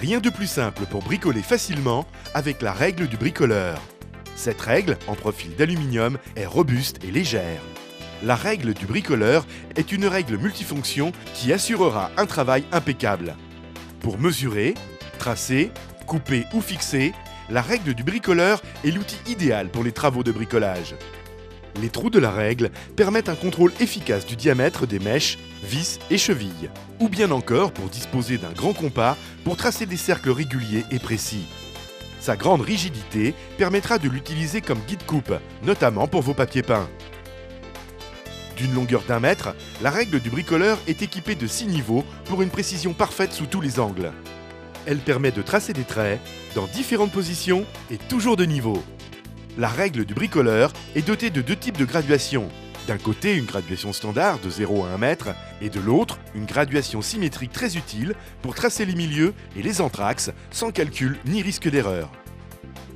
Rien de plus simple pour bricoler facilement avec la règle du bricoleur. Cette règle, en profil d'aluminium, est robuste et légère. La règle du bricoleur est une règle multifonction qui assurera un travail impeccable. Pour mesurer, tracer, couper ou fixer, la règle du bricoleur est l'outil idéal pour les travaux de bricolage. Les trous de la règle permettent un contrôle efficace du diamètre des mèches, vis et chevilles, ou bien encore pour disposer d'un grand compas pour tracer des cercles réguliers et précis. Sa grande rigidité permettra de l'utiliser comme guide-coupe, notamment pour vos papiers peints. D'une longueur d'1 mètre, la règle du bricoleur est équipée de 6 niveaux pour une précision parfaite sous tous les angles. Elle permet de tracer des traits dans différentes positions et toujours de niveau. La règle du bricoleur est dotée de 2 types de graduations. D'un côté, une graduation standard de 0 à 1 mètre et de l'autre, une graduation symétrique très utile pour tracer les milieux et les entr'axes sans calcul ni risque d'erreur.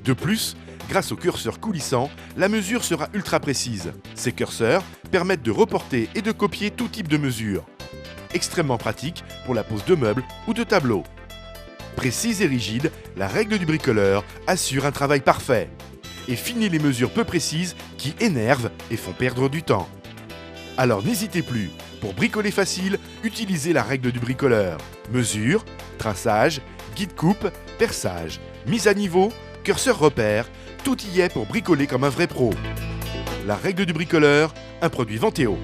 De plus, grâce au curseur coulissant, la mesure sera ultra précise. Ces curseurs permettent de reporter et de copier tout type de mesure. Extrêmement pratique pour la pose de meubles ou de tableaux. Précise et rigide, la règle du bricoleur assure un travail parfait et finit les mesures peu précises qui énervent et font perdre du temps. Alors n'hésitez plus, pour bricoler facile, utilisez la règle du bricoleur. Mesure, traçage, guide-coupe, perçage, mise à niveau, curseur repère, tout y est pour bricoler comme un vrai pro. La règle du bricoleur, un produit Vanteo.